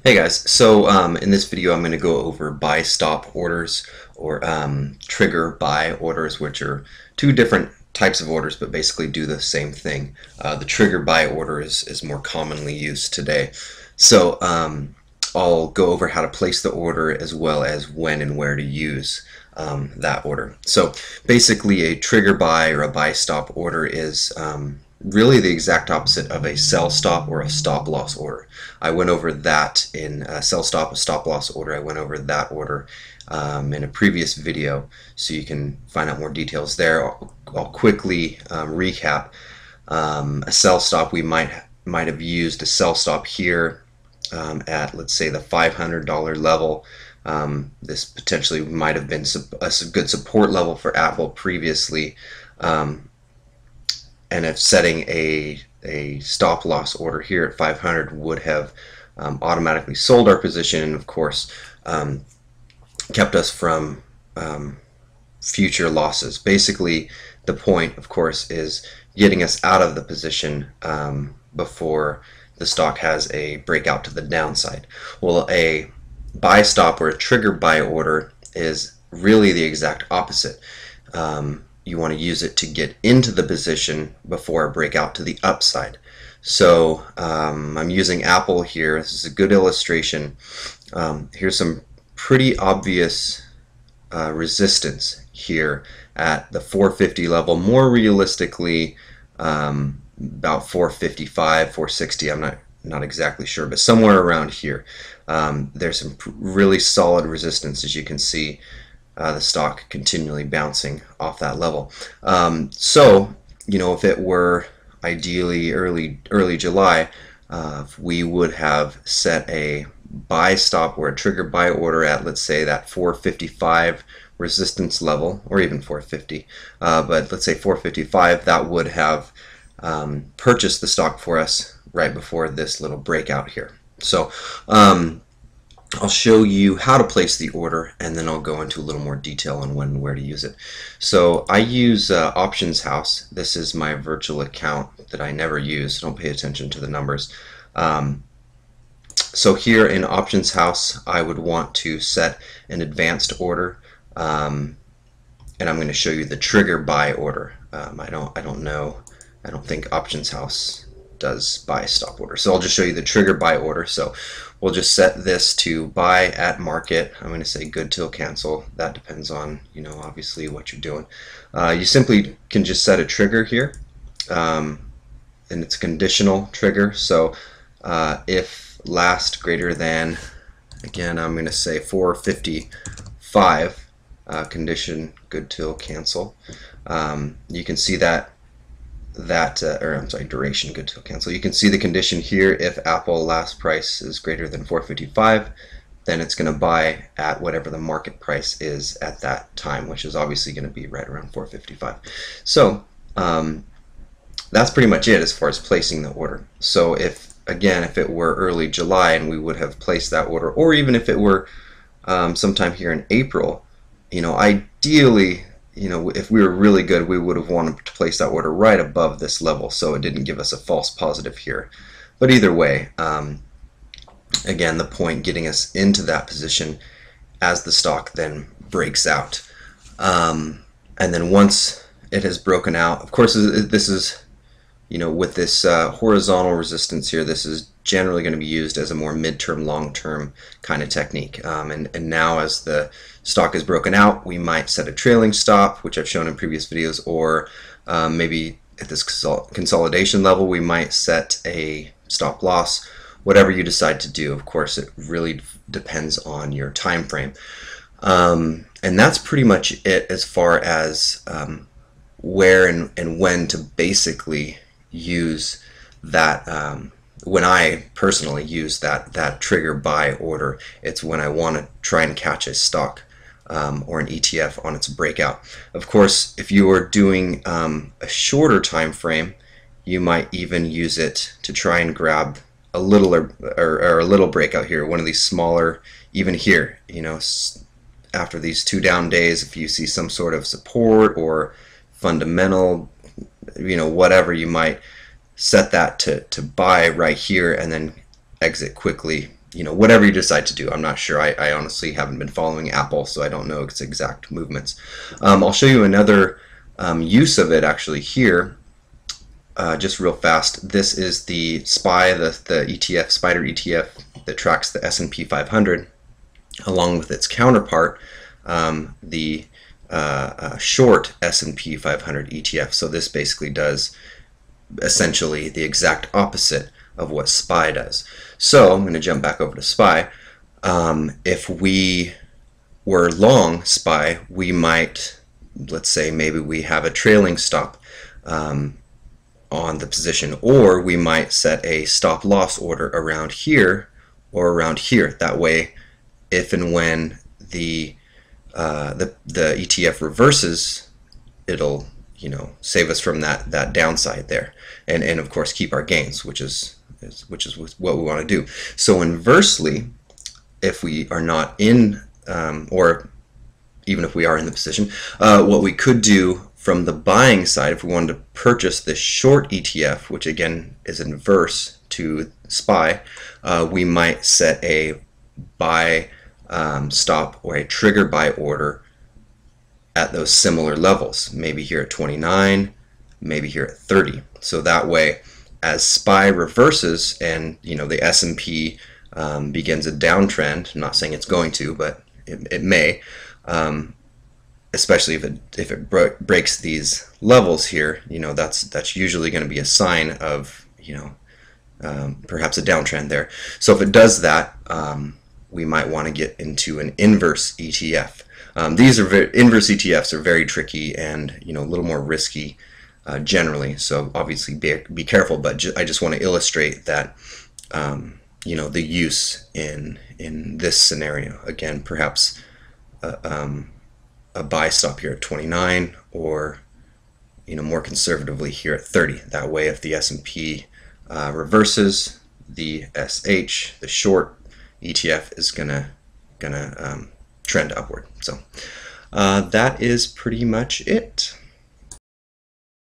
Hey guys, so in this video I'm going to go over buy stop orders or trigger buy orders, which are two different types of orders but basically do the same thing. The trigger buy order is more commonly used today. So I'll go over how to place the order as well as when and where to use that order. So basically a trigger buy or a buy stop order is really the exact opposite of a sell stop or a stop loss order. I went over that in a sell stop, a stop loss order. I went over that order in a previous video, so you can find out more details there. I'll quickly recap. A sell stop, we might have used a sell stop here at, let's say, the $500 level. This potentially might have been a good support level for Apple previously. And if setting a stop loss order here at 500 would have automatically sold our position, and of course kept us from future losses. Basically the point, of course, is getting us out of the position before the stock has a breakout to the downside. Well, a buy stop or a trigger buy order is really the exact opposite. You want to use it to get into the position before a breakout to the upside. So I'm using Apple here. This is a good illustration. Here's some pretty obvious resistance here at the 450 level. More realistically, about 455, 460. I'm not exactly sure, but somewhere around here. There's some really solid resistance, as you can see. The stock continually bouncing off that level. So, if it were ideally early July, we would have set a buy stop or a trigger buy order at, let's say, that 455 resistance level, or even 450. But let's say 455. That would have purchased the stock for us right before this little breakout here. So I'll show you how to place the order, and then I'll go into a little more detail on when and where to use it. So I use Options House. This is my virtual account that I never use. Don't pay attention to the numbers. So here in Options House, I would want to set an advanced order, and I'm going to show you the trigger buy order. I don't think Options House does buy stop order. So I'll just show you the trigger buy order. So we'll just set this to buy at market. I'm going to say good till cancel. That depends on, obviously what you're doing. You simply can just set a trigger here, and it's a conditional trigger. So if last greater than, again, I'm going to say 455, condition good till cancel. You can see that duration good till cancel. You can see the condition here. If Apple last price is greater than 455, then it's going to buy at whatever the market price is at that time, which is obviously going to be right around 455. So that's pretty much it as far as placing the order. So if it were early July and we would have placed that order, or even if it were sometime here in April, ideally, if we were really good, we would have wanted to place that order right above this level, so it didn't give us a false positive here. But either way, again, the point, getting us into that position as the stock then breaks out. And then once it has broken out, of course, this is, with this horizontal resistance here, this is generally going to be used as a more midterm, long-term kind of technique. And now as the stock is broken out, we might set a trailing stop, which I've shown in previous videos, or maybe at this consolidation level, we might set a stop loss. Whatever you decide to do, of course, it really depends on your time frame. And that's pretty much it as far as where and when to basically use that. When I personally use that trigger buy order, it's when I want to try and catch a stock or an ETF on its breakout. Of course, if you are doing a shorter time frame, you might even use it to try and grab a little or a little breakout here, one of these smaller, even here, after these 2 down days, if you see some sort of support or fundamental, whatever, you might set that to buy right here and then exit quickly whatever you decide to do. I'm not sure. I honestly haven't been following Apple, so I don't know its exact movements. I'll show you another use of it actually here, just real fast. This is the SPY, the ETF, Spider ETF that tracks the S&P 500, along with its counterpart, the short S&P 500 ETF. So this basically does essentially the exact opposite of what SPY does. So I'm going to jump back over to SPY. If we were long SPY, we might, let's say maybe we have a trailing stop on the position, or we might set a stop loss order around here or around here. That way, if and when the ETF reverses, it'll save us from that downside there, and of course keep our gains, which is what we want to do. So inversely, if we are not in, or even if we are in the position, what we could do from the buying side, if we wanted to purchase this short ETF, which again is inverse to SPY, we might set a buy stop or a trigger buy order at those similar levels, maybe here at 29, maybe here at 30. So that way, as SPY reverses and the S&P begins a downtrend, I'm not saying it's going to, but it may, especially if it breaks these levels here, that's usually going to be a sign of perhaps a downtrend there. So if it does that, we might want to get into an inverse ETF. Inverse ETFs are very tricky and a little more risky generally. So obviously be careful. But I just want to illustrate that the use in this scenario. Again, perhaps a buy stop here at 29, or more conservatively here at 30. That way, if the S&P reverses, the SH, the short ETF, is gonna trend upward. So that is pretty much it.